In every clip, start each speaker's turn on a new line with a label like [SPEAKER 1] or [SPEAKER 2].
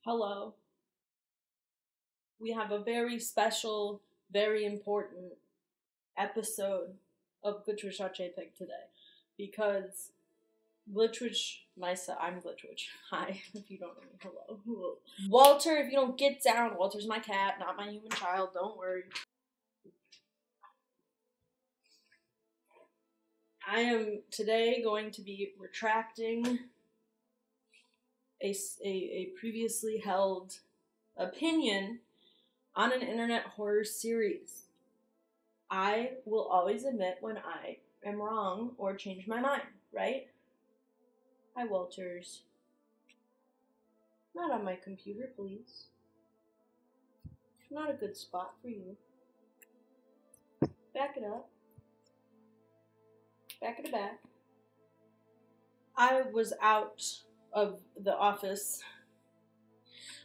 [SPEAKER 1] Hello. We have a very special, very important episode of Glitchwish.jpg today because I'm Glitchwitch. Hi, if you don't know me, hello. Walter, if you don't get down, Walter's my cat, not my human child, don't worry. I am today going to be retracting a previously held opinion on an internet horror series. I will always admit when I am wrong or change my mind, right? Hi, Walters. Not on my computer, please. Not a good spot for you. Back it up. Back it back. I was out of the office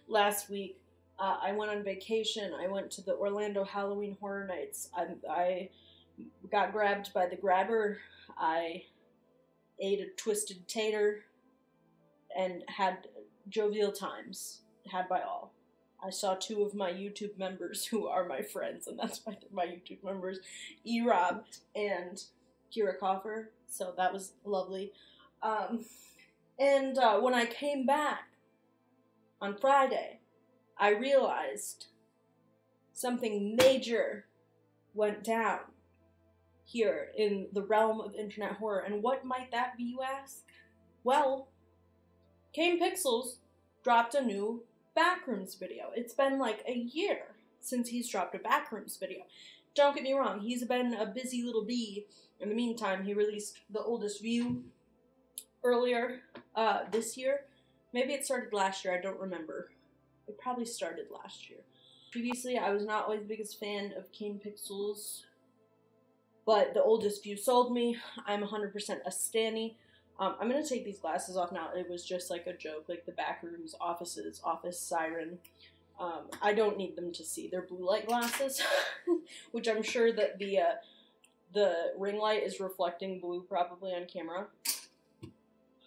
[SPEAKER 1] last week. I went on vacation. I went to the Orlando Halloween Horror Nights. I got grabbed by the grabber. I ate a twisted tater and had jovial times, had by all. I saw two of my YouTube members who are my friends, and that's why they're my YouTube members, E-Rob and Kira Coffer, so that was lovely. When I came back on Friday, I realized something major went down here in the realm of internet horror. And what might that be, you ask? Well, Kane dropped a new Backrooms video. It's been like a year since he's dropped a Backrooms video. Don't get me wrong, he's been a busy little bee. In the meantime, he released The Oldest View earlier this year. Maybe it started last year, I don't remember. It probably started last year. Previously, I was not always the biggest fan of Kane Pixels, but The Oldest View sold me. I'm 100% a stanny. I'm gonna take these glasses off now. It was just like a joke, like the Backrooms office siren. I don't need them to see. They're blue light glasses, which I'm sure that the ring light is reflecting blue probably on camera.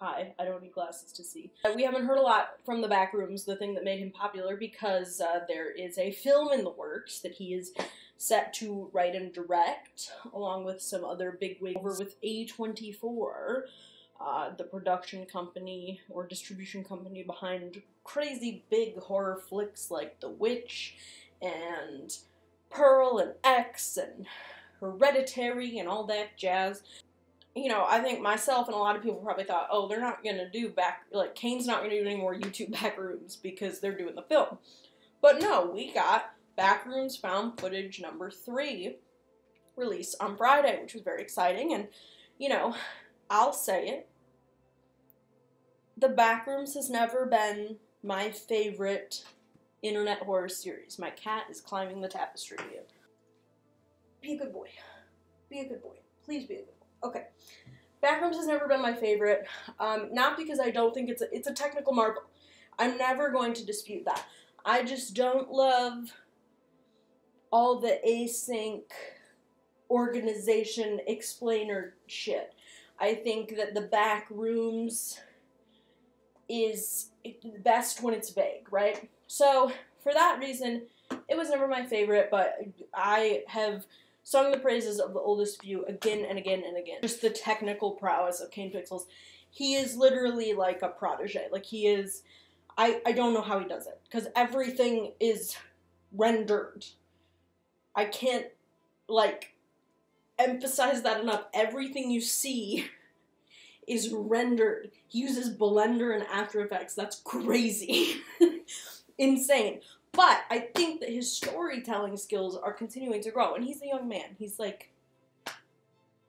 [SPEAKER 1] Hi, I don't need glasses to see. We haven't heard a lot from the Backrooms, the thing that made him popular, because there is a film in the works that he is set to write and direct, along with some other bigwigs over with A24, the production company or distribution company behind crazy big horror flicks like The Witch and Pearl and X and Hereditary and all that jazz. You know, I think myself and a lot of people probably thought, oh, they're not going to do Kane's not going to do any more YouTube Backrooms because they're doing the film. But no, we got Backrooms Found Footage number 3 released on Friday, which was very exciting. And, you know, I'll say it. The Backrooms has never been my favorite internet horror series. My cat is climbing the tapestry again. Be a good boy. Be a good boy. Please be a good boy. Okay, Backrooms has never been my favorite, not because I don't think it's a technical marvel. I'm never going to dispute that. I just don't love all the async organization explainer shit. I think that the Backrooms is best when it's vague, right? So, for that reason, it was never my favorite, but I have sung the praises of The Oldest View again and again and again. Just the technical prowess of Kane Pixels. He is literally like a protege. Like he is, I don't know how he does it. Because everything is rendered. I can't, emphasize that enough. Everything you see is rendered. He uses Blender and After Effects. That's crazy. Insane. But I think that his storytelling skills are continuing to grow. And he's a young man. He's like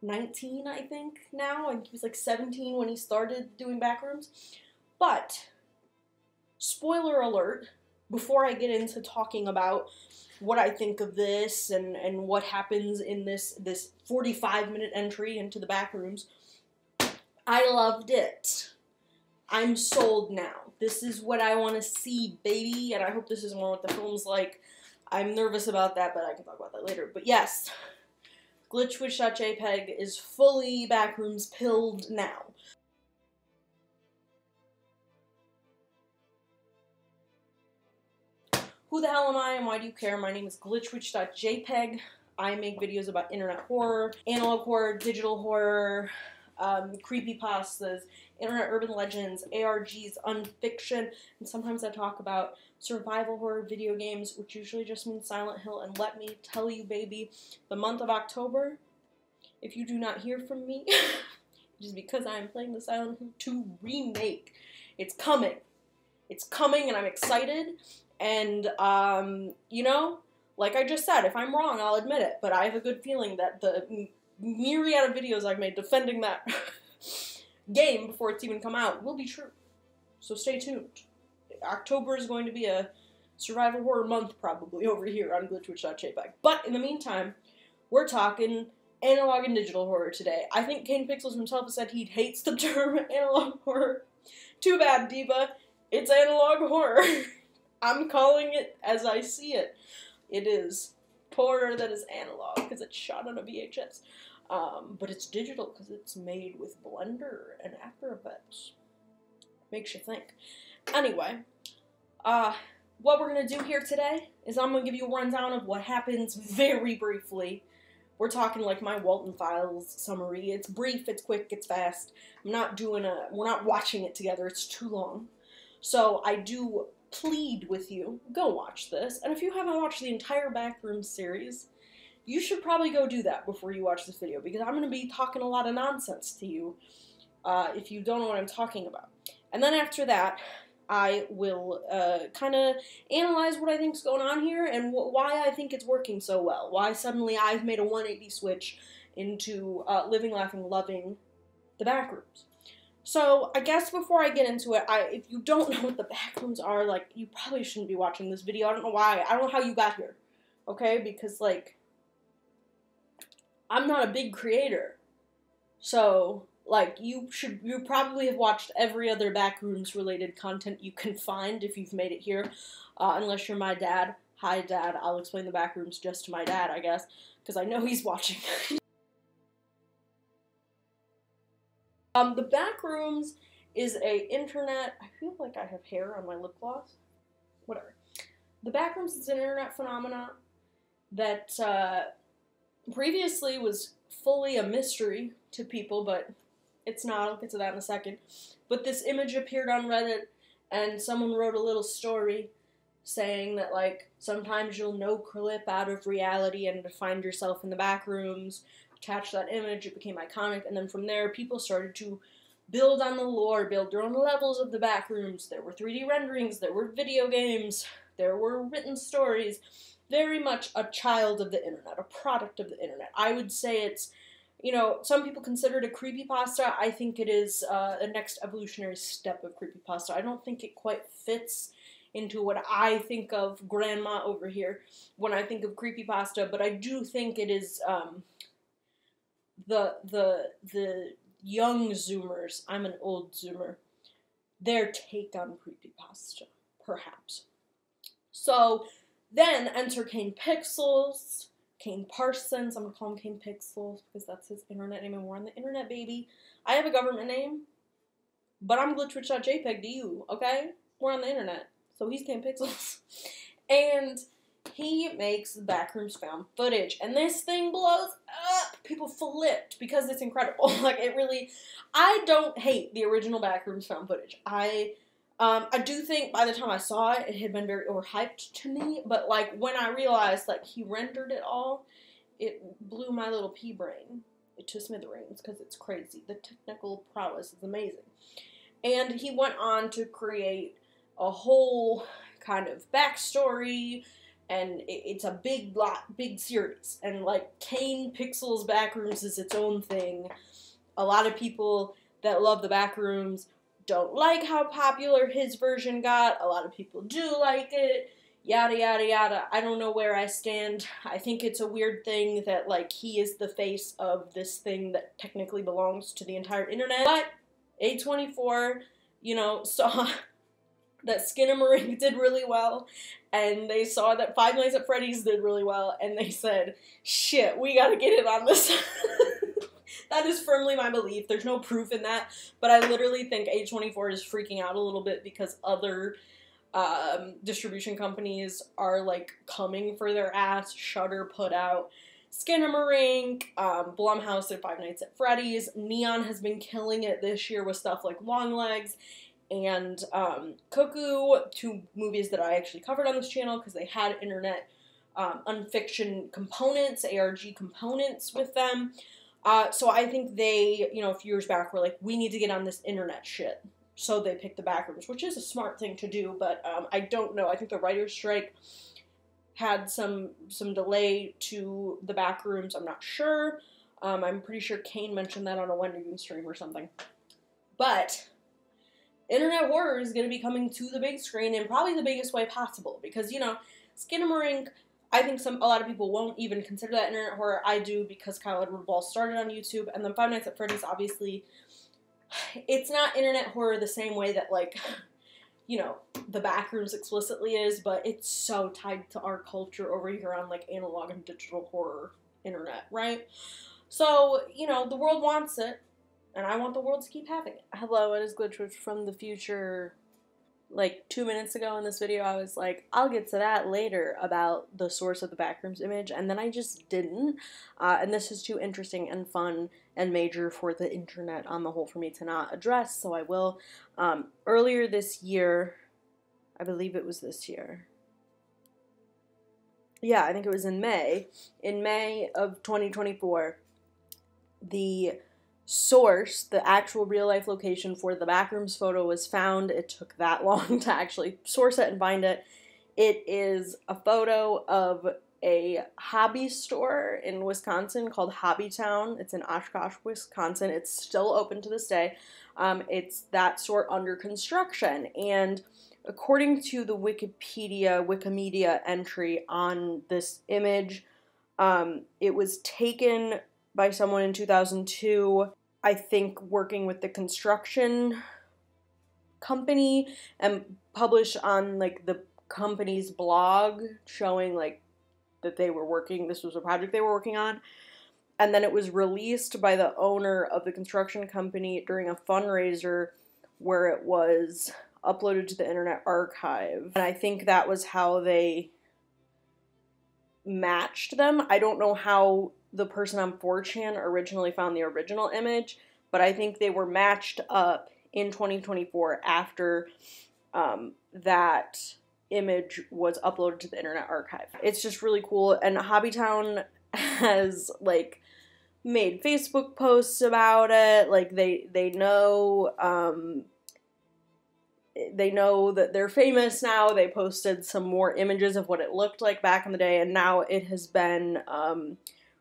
[SPEAKER 1] 19, I think, now. And he was like 17 when he started doing Backrooms. But, spoiler alert, before I get into talking about what I think of this and what happens in this 45-minute entry into the Backrooms, I loved it. I'm sold now. This is what I want to see, baby, and I hope this is more what the film's like. I'm nervous about that, but I can talk about that later. But yes, Glitchwish.jpg is fully Backrooms pilled now. Who the hell am I and why do you care? My name is glitchwitch.jpg. I make videos about internet horror, analog horror, digital horror, creepypastas, internet urban legends, ARGs, unfiction, and sometimes I talk about survival horror video games, which usually just means Silent Hill. And let me tell you, baby, the month of October, if you do not hear from me, it is because I am playing the Silent Hill 2 remake. It's coming. It's coming, and I'm excited. And, you know, like I just said, if I'm wrong, I'll admit it. But I have a good feeling that the myriad of videos I've made defending that game before it's even come out will be true. So stay tuned. October is going to be a survival horror month probably over here on glitchwitch.jpg. But in the meantime, we're talking analog and digital horror today. I think Kane Pixels himself has said he hates the term analog horror. Too bad, Diva. It's analog horror. I'm calling it as I see it. It is horror that is analog because it's shot on a VHS. But it's digital because it's made with Blender and After Effects. Makes you think. Anyway, what we're going to do here today is I'm going to give you a rundown of what happens very briefly. We're talking like my Walton Files summary. It's brief, it's quick, it's fast. We're not watching it together, it's too long. So I do plead with you, go watch this. And if you haven't watched the entire Backrooms series, you should probably go do that before you watch this video, because I'm going to be talking a lot of nonsense to you if you don't know what I'm talking about. And then after that, I will kind of analyze what I think is going on here and why I think it's working so well. Why suddenly I've made a 180 switch into living, laughing, loving the Backrooms. So I guess before I get into it, if you don't know what the Backrooms are, like, you probably shouldn't be watching this video. I don't know why. I don't know how you got here. Okay? Because, like, I'm not a big creator. So, like, you probably have watched every other Backrooms related content you can find if you've made it here. Unless you're my dad. Hi, Dad. I'll explain the Backrooms just to my dad, I guess. Because I know he's watching. The Backrooms is a internet... I feel like I have hair on my lip gloss. Whatever. The Backrooms is an internet phenomenon that previously was fully a mystery to people, but it's not. I'll get to that in a second. But this image appeared on Reddit, and someone wrote a little story saying that, like, sometimes you'll no clip out of reality and find yourself in the Backrooms. Attach that image, it became iconic, and then from there, people started to build on the lore, build their own levels of the Backrooms. There were 3D renderings, there were video games, there were written stories. Very much a child of the internet, a product of the internet. I would say it's, you know, some people consider it a creepypasta. I think it is the next evolutionary step of creepypasta. I don't think it quite fits into what I think of grandma over here when I think of creepypasta, but I do think it is the young Zoomers, I'm an old Zoomer, their take on creepypasta, perhaps. So then enter Kane Pixels, Kane Parsons. I'm gonna call him Kane Pixels because that's his internet name, and we're on the internet, baby. I have a government name, but I'm glitchwitch.jpg to you, okay? We're on the internet, so he's Kane Pixels. And he makes the Backrooms found footage, and this thing blows up. People flipped because it's incredible. Like, it really, I don't hate the original Backrooms found footage. I do think by the time I saw it, it had been very overhyped to me, but, like, when I realized, like, he rendered it all, it blew my little pea brain to smithereens, because it's crazy. The technical prowess is amazing. And he went on to create a whole kind of backstory, and it's a big series. And, like, Kane Pixels Backrooms is its own thing. A lot of people that love the Backrooms don't like how popular his version got. A lot of people do like it. Yada, yada, yada. I don't know where I stand. I think it's a weird thing that, like, he is the face of this thing that technically belongs to the entire internet. But A24, you know, saw that Skinamarink did really well, and they saw that Five Nights at Freddy's did really well, and they said, shit, we gotta get it on this. That is firmly my belief. There's no proof in that, but I literally think A24 is freaking out a little bit because other distribution companies are, like, coming for their ass. Shudder put out Skinamarink, Blumhouse did Five Nights at Freddy's, Neon has been killing it this year with stuff like Longlegs, and Cuckoo, two movies that I actually covered on this channel because they had internet unfiction components, ARG components with them. So I think they, you know, a few years back were like, we need to get on this internet shit. So they picked the Backrooms, which is a smart thing to do, but I don't know. I think the writer's strike had some delay to the Backrooms. I'm not sure. I'm pretty sure Kane mentioned that on a Wendigoon stream or something. But internet horror is going to be coming to the big screen in probably the biggest way possible. Because, you know, Skinamarink, I think a lot of people won't even consider that internet horror. I do, because Kyle Edward Ball started on YouTube. And then Five Nights at Freddy's, obviously, it's not internet horror the same way that, like, you know, the Backrooms explicitly is, but it's so tied to our culture over here on, like, analog and digital horror internet, right? So, you know, the world wants it, and I want the world to keep having it. Hello, it is Glitchwitch from the future. Like, 2 minutes ago in this video, I was like, I'll get to that later about the source of the Backrooms image, and then I just didn't. And this is too interesting and fun and major for the internet on the whole for me to not address, so I will. Earlier this year, I believe it was this year. Yeah, I think it was in May. In May of 2024, the source, the actual real-life location for the Backrooms photo was found. It took that long to actually source it and find it. It is a photo of a hobby store in Wisconsin called Hobbytown. It's in Oshkosh, Wisconsin. It's still open to this day. It's that store under construction, and according to the Wikimedia entry on this image, it was taken by someone in 2002, I think working with the construction company, and published on, like, the company's blog, showing, like, that they were working, this was a project they were working on, and then it was released by the owner of the construction company during a fundraiser where it was uploaded to the Internet Archive, and I think that was how they matched them. I don't know how the person on 4chan originally found the original image, but I think they were matched up in 2024 after that image was uploaded to the Internet Archive. It's just really cool, and Hobbytown has, like, made Facebook posts about it. Like, they know that they're famous now. They posted some more images of what it looked like back in the day, and now it has been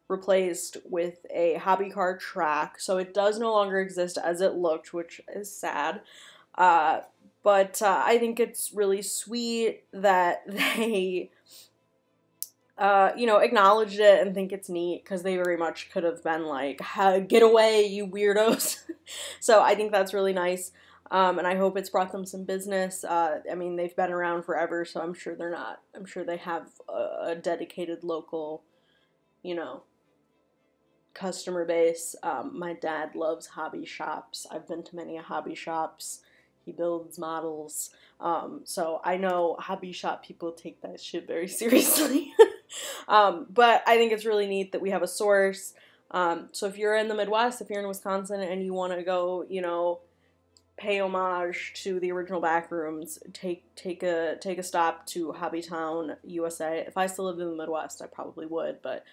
[SPEAKER 1] replaced with a hobby car track, so it does no longer exist as it looked, which is sad. But I think it's really sweet that they, you know, acknowledged it and think it's neat, because they very much could have been like, get away, you weirdos. So I think that's really nice. And I hope it's brought them some business. I mean, they've been around forever, so I'm sure they're not. I'm sure they have a dedicated local, you know, customer base. My dad loves hobby shops. I've been to many hobby shops. He builds models. So I know hobby shop people take that shit very seriously. But I think it's really neat that we have a source. So if you're in the Midwest, if you're in Wisconsin and you want to go, you know, pay homage to the original Backrooms, take a stop to Hobbytown, USA. If I still lived in the Midwest, I probably would, but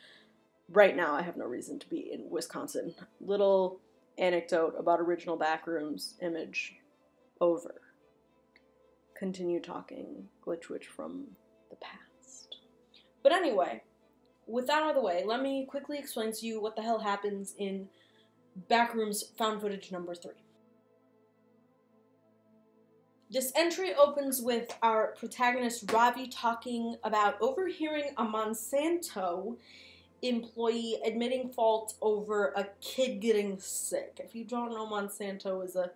[SPEAKER 1] right now I have no reason to be in Wisconsin. Little anecdote about original Backrooms image over. Continue talking, Glitchwitch from the past. But anyway, with that out of the way, let me quickly explain to you what the hell happens in Backrooms found footage number 3. This entry opens with our protagonist Ravi talking about overhearing a Monsanto employee admitting fault over a kid getting sick. If you don't know, Monsanto is a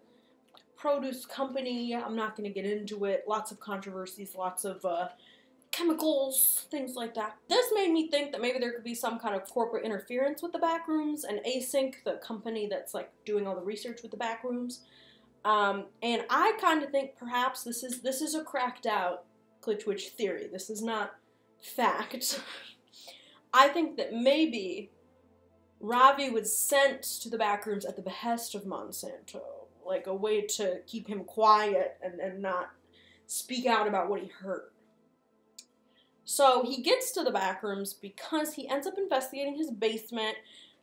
[SPEAKER 1] produce company. I'm not going to get into it. Lots of controversies, lots of chemicals, things like that. This made me think that maybe there could be some kind of corporate interference with the Backrooms, and Async, the company that's, like, doing all the research with the Backrooms, And I kind of think perhaps this is a cracked out glitch witch theory. This is not fact. I think that maybe Ravi was sent to the Backrooms at the behest of Monsanto, like a way to keep him quiet and not speak out about what he heard. So he gets to the Backrooms because he ends up investigating his basement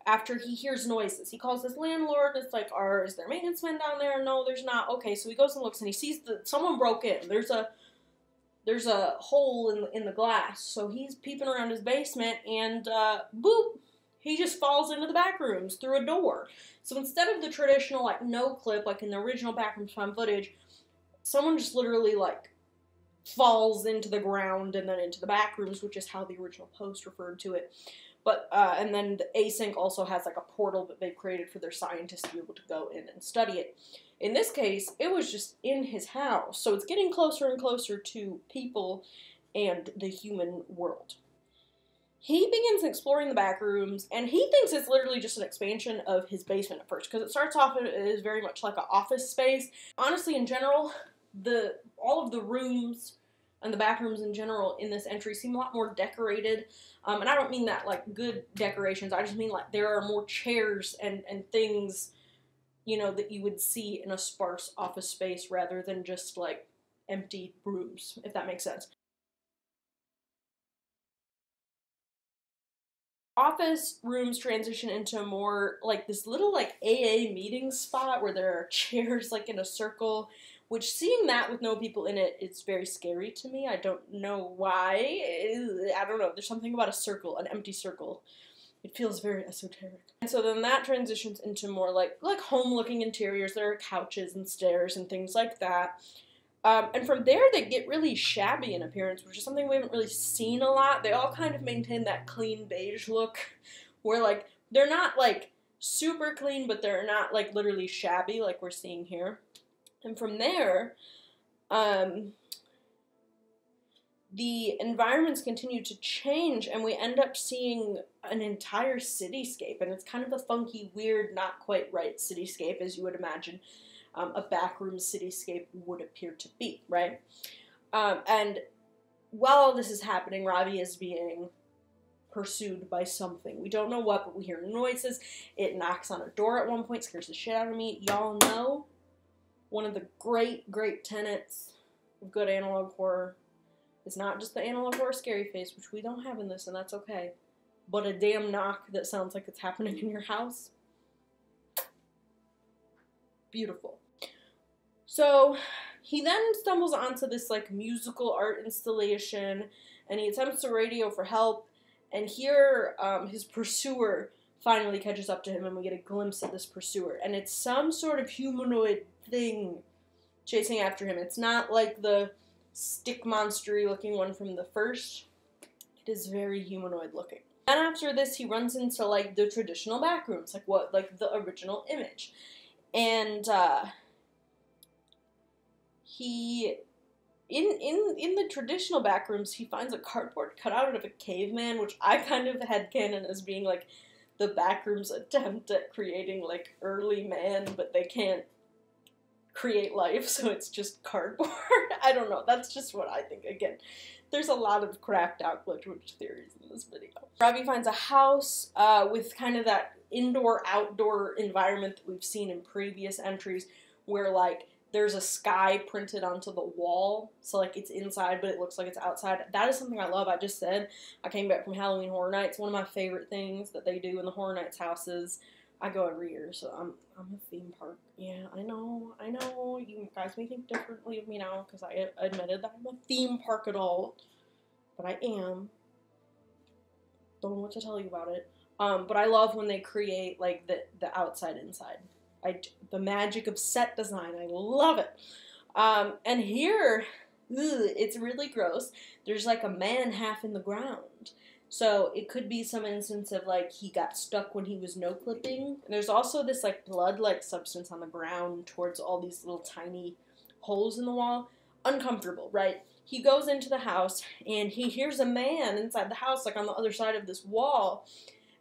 [SPEAKER 1] after he hears noises. He calls his landlord, it's like, is there maintenance men down there? No, there's not. Okay, so he goes and looks, and he sees that someone broke in. There's a hole in the glass, so he's peeping around his basement, and boop, he just falls into the Backrooms through a door. So instead of the traditional, like, no clip, like in the original Backrooms found footage, someone just literally, like, falls into the ground and then into the Backrooms, which is how the original post referred to it. But, and then the async also has, like, a portal that they've created for their scientists to be able to go in and study it. In this case, it was just in his house, so it's getting closer and closer to people and the human world. He begins exploring the Backrooms, and he thinks it's literally just an expansion of his basement at first, because it starts off as very much like an office space. Honestly, in general, all of the rooms and the Backrooms in general in this entry seem a lot more decorated, and I don't mean that like good decorations, I just mean like there are more chairs and things, you know, that you would see in a sparse office space rather than just like empty rooms, if that makes sense. Office rooms transition into more like this little like AA meeting spot where there are chairs like in a circle, which seeing that with no people in it, it's very scary to me. I don't know why. I don't know. There's something about a circle, an empty circle. It feels very esoteric. And so then that transitions into more like home-looking interiors. There are couches and stairs and things like that. And from there, they get really shabby in appearance, which is something we haven't really seen a lot. They all kind of maintain that clean beige look, where, like, they're not, like, super clean, but they're not, like, literally shabby like we're seeing here. And from there, the environments continue to change, and we end up seeing an entire cityscape, and it's kind of a funky, weird, not quite right cityscape, as you would imagine a backroom cityscape would appear to be, right? And while all this is happening, Ravi is being pursued by something. We don't know what, but we hear noises. It knocks on a door at one point, scares the shit out of me. Y'all know one of the great, great tenets of good analog horror is not just the analog horror scary face, which we don't have in this, and that's okay, but a damn knock that sounds like it's happening in your house. Beautiful. So he then stumbles onto this like musical art installation, and he attempts to radio for help, and here his pursuer finally catches up to him, and we get a glimpse of this pursuer, and it's some sort of humanoid thing chasing after him. It's not like the stick monster-y looking one from the first. It is very humanoid looking. And after this, he runs into like the traditional Backrooms, like the original image. And he, in the traditional Backrooms, he finds a cardboard cutout of a caveman, which I kind of headcanon as being like the Backrooms attempt at creating like early man, but they can't create life, so it's just cardboard. I don't know, that's just what I think. Again, there's a lot of cracked out glitch witch theories in this video. Ravi finds a house with kind of that indoor-outdoor environment that we've seen in previous entries, where like there's a sky printed onto the wall, so like it's inside but it looks like it's outside. That is something I love. I just said I came back from Halloween Horror Nights. One of my favorite things that they do in the Horror Nights houses. I go every year, so I'm a theme park. Yeah, I know, you guys may think differently of me now, because I admitted that I'm a theme park adult, but I am. Don't know what to tell you about it. But I love when they create, like, the outside inside. The magic of set design, I love it. And here, it's really gross. There's, like, a man half in the ground. So it could be some instance of, like, he got stuck when he was no-clipping. And there's also this, like, blood-like substance on the ground towards all these little tiny holes in the wall. Uncomfortable, right? He goes into the house, and he hears a man inside the house, like, on the other side of this wall.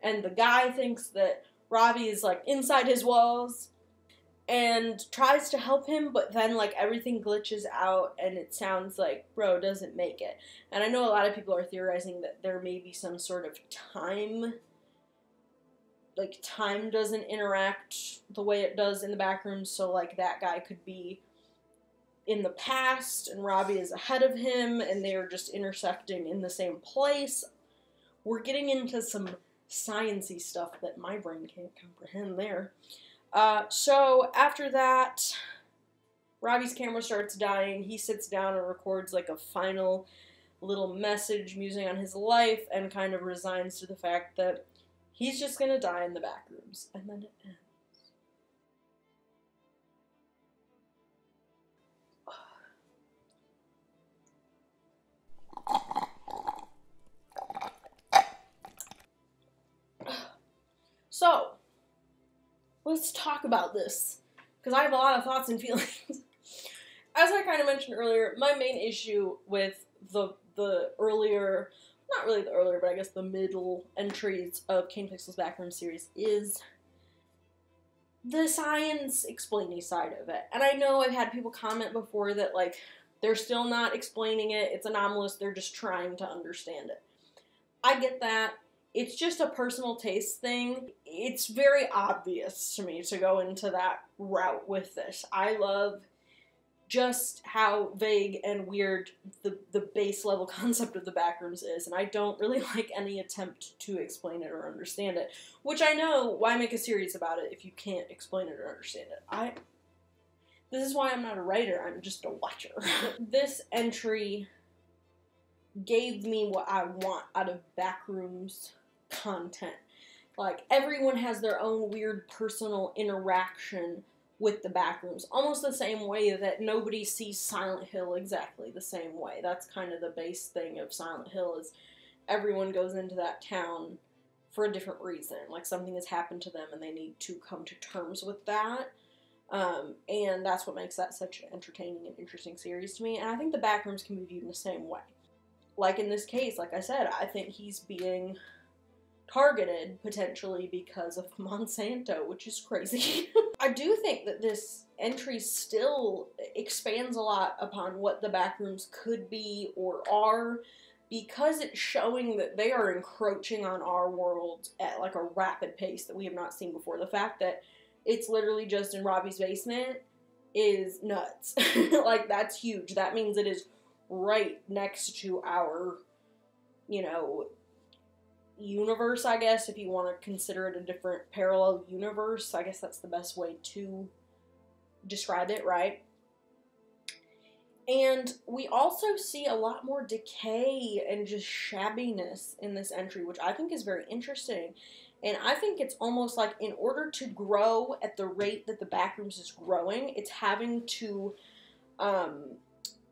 [SPEAKER 1] And the guy thinks that Ravi is, like, inside his walls. and tries to help him, but then, like, everything glitches out, and it sounds like bro doesn't make it. And I know a lot of people are theorizing that there may be some sort of time, like, time doesn't interact the way it does in the Backrooms, so, like, that guy could be in the past, and Robbie is ahead of him, and they're just intersecting in the same place. We're getting into some science-y stuff that my brain can't comprehend there. So after that, Robbie's camera starts dying. He sits down and records like a final little message musing on his life and kind of resigns to the fact that he's just gonna die in the Backrooms. And then it ends. So, let's talk about this, because I have a lot of thoughts and feelings. As I kind of mentioned earlier, my main issue with the earlier, not really the earlier, but I guess the middle entries of Kane Pixel's Backroom series is the science explaining side of it. And I know I've had people comment before that, like, they're still not explaining it, it's anomalous, they're just trying to understand it. I get that. It's just a personal taste thing. It's very obvious to me to go into that route with this. I love just how vague and weird the base level concept of the Backrooms is, and I don't really like any attempt to explain it or understand it. Which I know, why make a series about it if you can't explain it or understand it? This is why I'm not a writer, I'm just a watcher. This entry gave me what I want out of Backrooms content. Like, everyone has their own weird personal interaction with the Backrooms, almost the same way that nobody sees Silent Hill exactly the same way. That's kind of the base thing of Silent Hill, is everyone goes into that town for a different reason. Like, something has happened to them and they need to come to terms with that. And that's what makes that such an entertaining and interesting series to me. And I think the Backrooms can be viewed in the same way. Like in this case, like I said, I think he's being targeted, potentially, because of Monsanto, which is crazy. I do think that this entry still expands a lot upon what the Backrooms could be or are, because it's showing that they are encroaching on our world at like a rapid pace that we have not seen before. The fact that it's literally just in Robbie's basement is nuts. Like, that's huge. That means it is right next to our, you know, universe, I guess, if you want to consider it a different parallel universe. I guess that's the best way to describe it, right? And we also see a lot more decay and just shabbiness in this entry, which I think is very interesting. And I think it's almost like, in order to grow at the rate that the Backrooms is growing, it's having to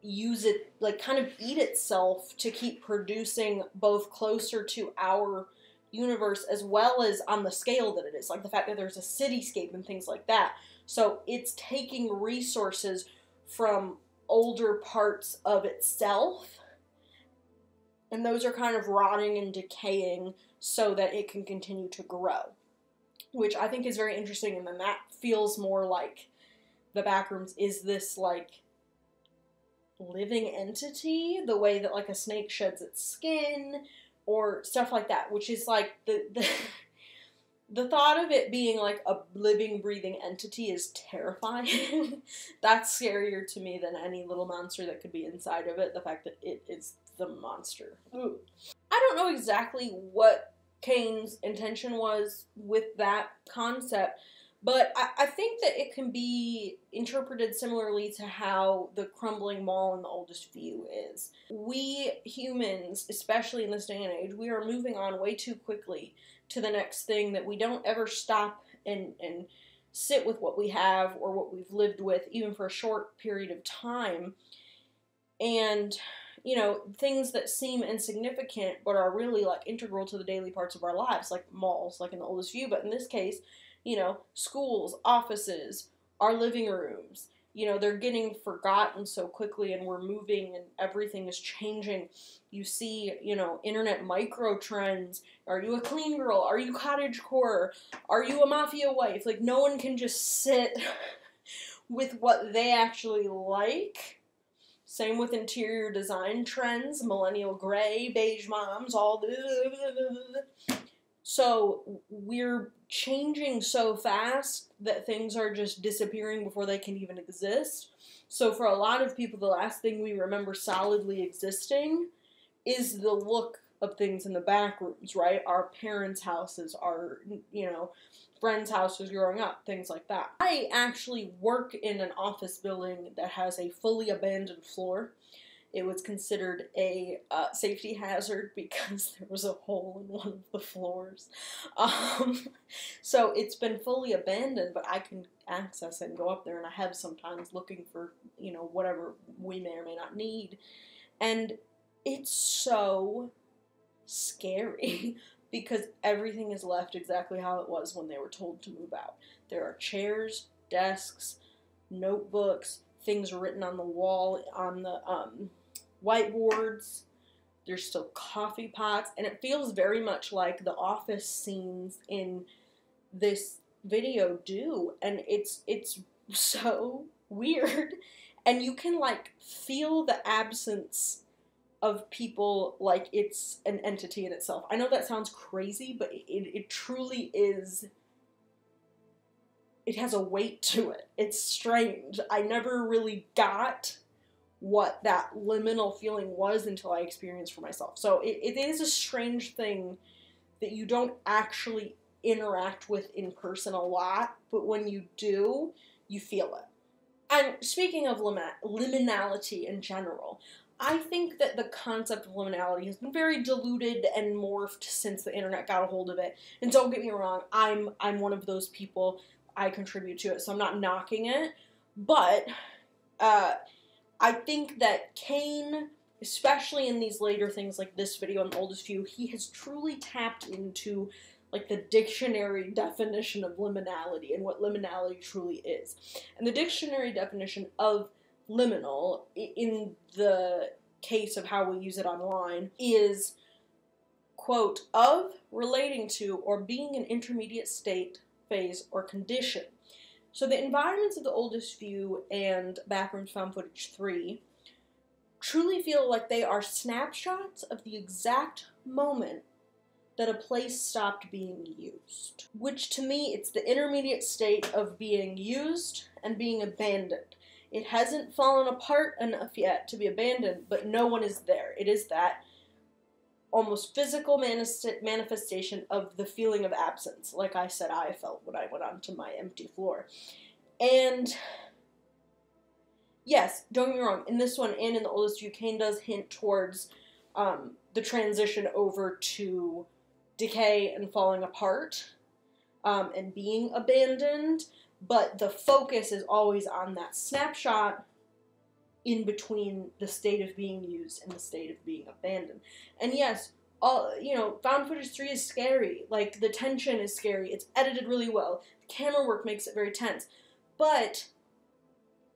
[SPEAKER 1] use it, like, kind of eat itself to keep producing both closer to our universe as well as on the scale that it is. Like the fact that there's a cityscape and things like that. So it's taking resources from older parts of itself, and those are kind of rotting and decaying so that it can continue to grow, which I think is very interesting. And then that feels more like the Backrooms is this, like, living entity, the way that, like, a snake sheds its skin, or stuff like that, which is, like, the thought of it being, like, a living, breathing entity is terrifying. That's scarier to me than any little monster that could be inside of it, the fact that it is the monster. Ooh. I don't know exactly what Kane's intention was with that concept, but I think that it can be interpreted similarly to how the crumbling mall in The Oldest View is. We humans, especially in this day and age, we are moving on way too quickly to the next thing, that we don't ever stop and sit with what we have or what we've lived with, even for a short period of time. And, you know, things that seem insignificant but are really, like, integral to the daily parts of our lives, like malls, like in The Oldest View, but in this case, you know, schools, offices, our living rooms, you know, they're getting forgotten so quickly, and we're moving and everything is changing. You see, you know, internet micro trends. Are you a clean girl? Are you cottagecore? Are you a mafia wife? Like, no one can just sit with what they actually like. Same with interior design trends, millennial gray, beige moms, all this. So we're changing so fast that things are just disappearing before they can even exist. So for a lot of people, the last thing we remember solidly existing is the look of things in the back rooms, right? Our parents' houses, our, friends' houses growing up, things like that. I actually work in an office building that has a fully abandoned floor. It was considered a safety hazard because there was a hole in one of the floors. So it's been fully abandoned, but I can access it and go up there, and I have sometimes looking for, whatever we may or may not need. And it's so scary because everything is left exactly how it was when they were told to move out. There are chairs, desks, notebooks, things written on the wall, on the whiteboards. There's still coffee pots, and it feels very much like the office scenes in this video do, and it's so weird. And you can feel the absence of people like it's an entity in itself. I know that sounds crazy, but it truly is. It has a weight to it. It's strange. I never really got what that liminal feeling was until I experienced for myself. So it is a strange thing that you don't actually interact with in person a lot, but when you do, you feel it. And speaking of liminality in general, I think that the concept of liminality has been very diluted and morphed since the internet got a hold of it. And don't get me wrong, I'm one of those people. I contribute to it, so I'm not knocking it. But I think that Kane, especially in these later things like this video and The Oldest View, he has truly tapped into the dictionary definition of liminality and what liminality truly is. And the dictionary definition of liminal, in the case of how we use it online, is, quote, of, relating to, or being an intermediate state, phase, or condition. So the environments of The Oldest View and Backrooms Found Footage 3 truly feel like they are snapshots of the exact moment that a place stopped being used. Which to me, it's the intermediate state of being used and being abandoned. It hasn't fallen apart enough yet to be abandoned, but no one is there. It is that almost physical manifestation of the feeling of absence, like I said I felt when I went onto my empty floor. And yes, don't get me wrong, in this one and in The Oldest View, Kane does hint towards the transition over to decay and falling apart and being abandoned, but the focus is always on that snapshot in between the state of being used and the state of being abandoned. And yes, Found Footage 3 is scary. The tension is scary. It's edited really well. The camera work makes it very tense. But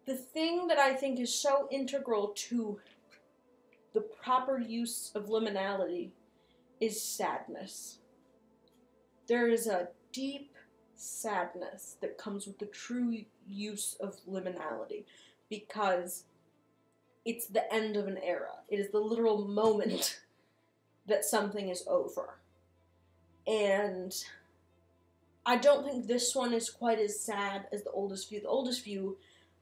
[SPEAKER 1] the thing that I think is so integral to the proper use of liminality is sadness. There is a deep sadness that comes with the true use of liminality, because it's the end of an era. It is the literal moment that something is over. And I don't think this one is quite as sad as The Oldest View. The Oldest View,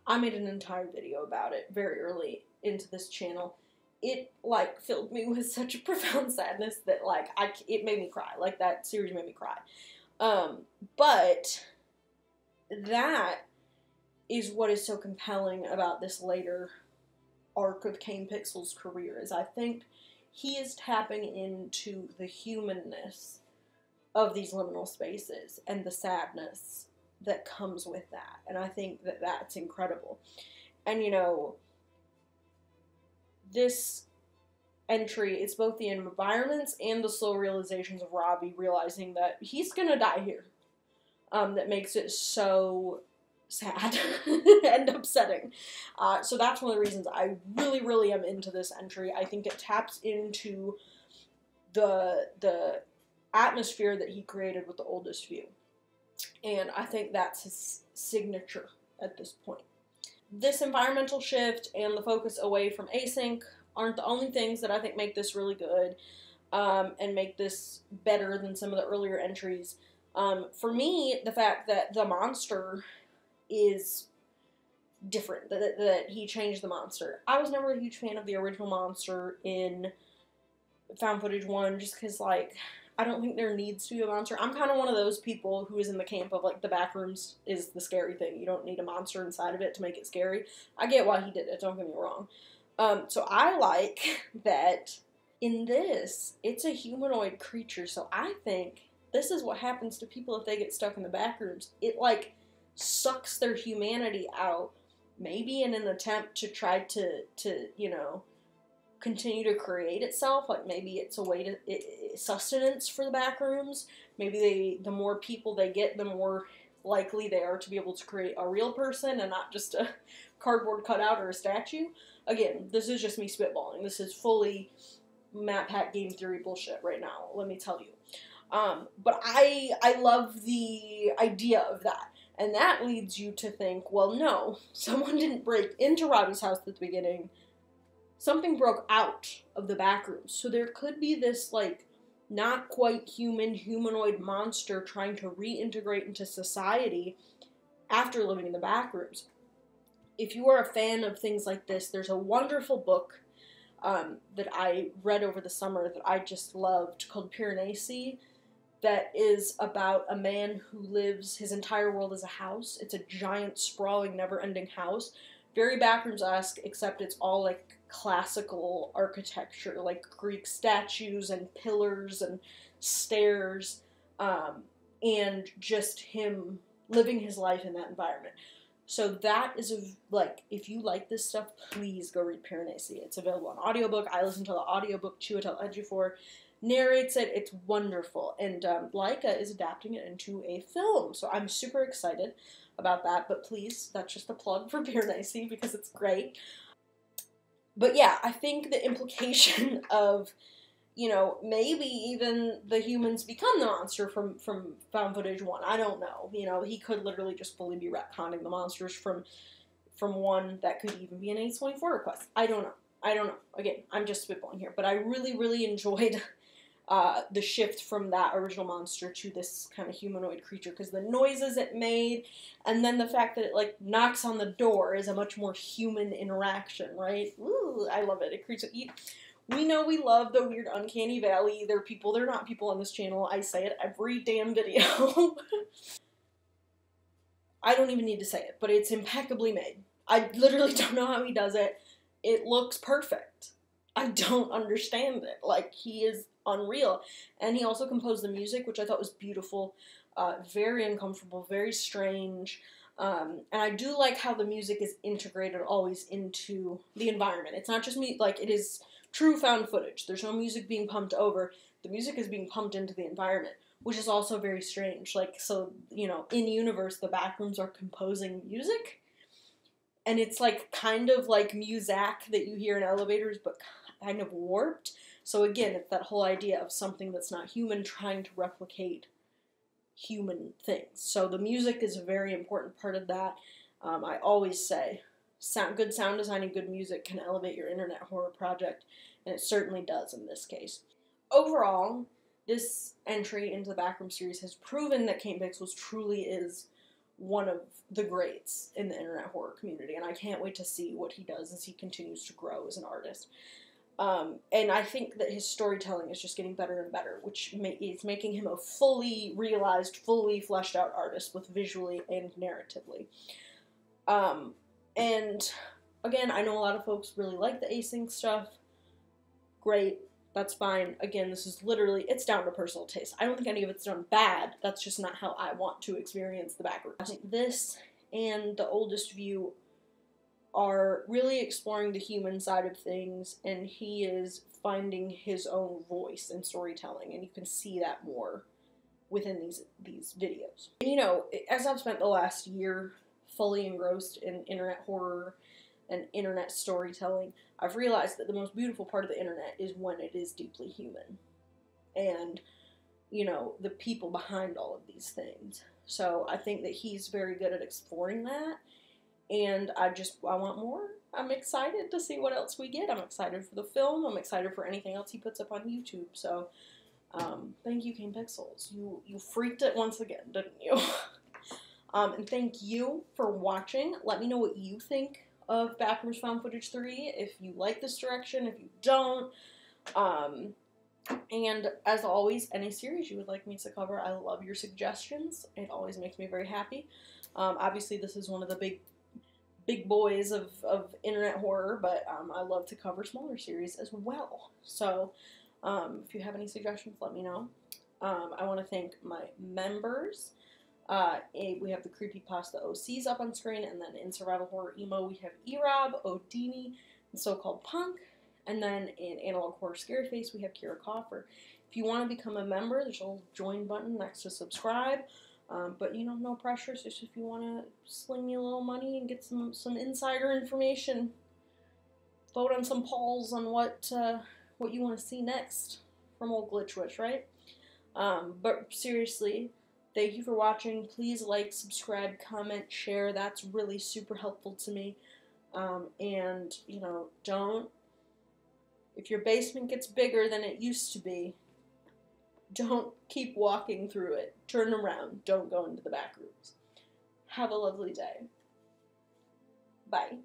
[SPEAKER 1] I made an entire video about it very early into this channel. It, filled me with such a profound sadness that, it made me cry. That series made me cry. But that is what is so compelling about this later arc of Kane Pixel's career, is I think he is tapping into the humanness of these liminal spaces and the sadness that comes with that. And I think that that's incredible. And, this entry, it's both the environments and the slow realizations of Robbie realizing that he's gonna die here. That makes it so sad and upsetting. So that's one of the reasons I really, really am into this entry. I think it taps into the atmosphere that he created with The Oldest View. And I think that's his signature at this point. This environmental shift and the focus away from async aren't the only things that I think make this really good, and make this better than some of the earlier entries. For me, the fact that the monster is different, that he changed the monster. I was never a huge fan of the original monster in found footage 1, just because, like, I don't think there needs to be a monster. I'm kind of one of those people who is in the camp of, like, the Backrooms is the scary thing. You don't need a monster inside of it to make it scary. I get why he did it, don't get me wrong. So I like that in this, it's a humanoid creature, so I think this is what happens to people if they get stuck in the Backrooms. It, like, sucks their humanity out, maybe in an attempt to try to you know, continue to create itself. Like, maybe it's a way to sustenance for the Backrooms. Maybe the more people they get, the more likely they are to be able to create a real person and not just a cardboard cutout or a statue. Again, this is just me spitballing. This is fully map pack game theory bullshit right now, let me tell you. But I love the idea of that. And that leads you to think, well, no, someone didn't break into Robbie's house at the beginning. Something broke out of the Backrooms. So there could be this, like, not quite human, humanoid monster trying to reintegrate into society after living in the Backrooms. If you are a fan of things like this, there's a wonderful book that I read over the summer that I just loved called Piranesi, that is about a man who lives his entire world as a house. It's a giant, sprawling, never-ending house. Very Backrooms-esque, except it's all, like, classical architecture, like Greek statues and pillars and stairs, and just him living his life in that environment. So that is, like, if you like this stuff, please go read Piranesi. It's available on audiobook. I listened to the audiobook, Chiwetel Ejiofor narrates it. It's wonderful. And Laika is adapting it into a film. So I'm super excited about that. But please, that's just a plug for Piranesi because it's great. But yeah, I think the implication of, you know, maybe even the humans become the monster from found footage 1. I don't know. You know, he could literally just fully be retconning the monsters from 1 that could even be an A24 request. I don't know. Again, I'm just spitballing here. But I really, really enjoyed the shift from that original monster to this kind of humanoid creature, because the noises it made, and then the fact that it, like, knocks on the door is a much more human interaction, right? Ooh, I love it. It creates we know we love the weird uncanny valley. They're people, they're not people on this channel. I say it every damn video. I don't even need to say it, but it's impeccably made. I literally don't know how he does it. It looks perfect. I don't understand it. Like, he is unreal. And he also composed the music, which I thought was beautiful, very uncomfortable, very strange. And I do like how the music is integrated always into the environment. It's not just me, like, it is true found footage. There's no music being pumped over. The music is being pumped into the environment, which is also very strange. Like, so, you know, in universe, the Backrooms are composing music, and it's, like, kind of like muzak that you hear in elevators, but kind of warped. So again, it's that whole idea of something that's not human trying to replicate human things. So the music is a very important part of that. I always say, good sound design and good music can elevate your internet horror project, and it certainly does in this case. Overall, this entry into the Backroom series has proven that Kane Pixels truly is one of the greats in the internet horror community, and I can't wait to see what he does as he continues to grow as an artist. And I think that his storytelling is just getting better and better, which is making him a fully realized, fully fleshed out artist, both visually and narratively. And again, I know a lot of folks really like the async stuff. Great, that's fine. Again, this is literally, it's down to personal taste. I don't think any of it's done bad. That's just not how I want to experience the Backrooms. I think this and The Oldest View are really exploring the human side of things, and he is finding his own voice in storytelling, and you can see that more within these videos. And, you know, as I've spent the last year fully engrossed in internet horror and internet storytelling, I've realized that the most beautiful part of the internet is when it is deeply human. And, you know, the people behind all of these things. So I think that he's very good at exploring that. And I want more. I'm excited to see what else we get. I'm excited for the film. I'm excited for anything else he puts up on YouTube. So, thank you, Kane Pixels. You freaked it once again, didn't you? And thank you for watching. Let me know what you think of Backrooms Found Footage 3, if you like this direction, if you don't. And as always, any series you would like me to cover, I love your suggestions. It always makes me very happy. Obviously, this is one of the big boys of internet horror, but I love to cover smaller series as well. So, if you have any suggestions, let me know. I want to thank my members. We have the Creepypasta OCs up on screen, and then in Survival Horror Emo, we have Erob, Odini, and So-Called Punk. And then in Analog Horror Scareface, we have Kira Coffer. If you want to become a member, there's a little join button next to subscribe. But, you know, no pressure. It's just if you want to sling me a little money and get some insider information, vote on some polls on what you want to see next from old Glitch Witch, right? But seriously, thank you for watching. Please like, subscribe, comment, share. That's really super helpful to me. And, you know, if your basement gets bigger than it used to be, don't keep walking through it. Turn around. Don't go into the back rooms. Have a lovely day. Bye.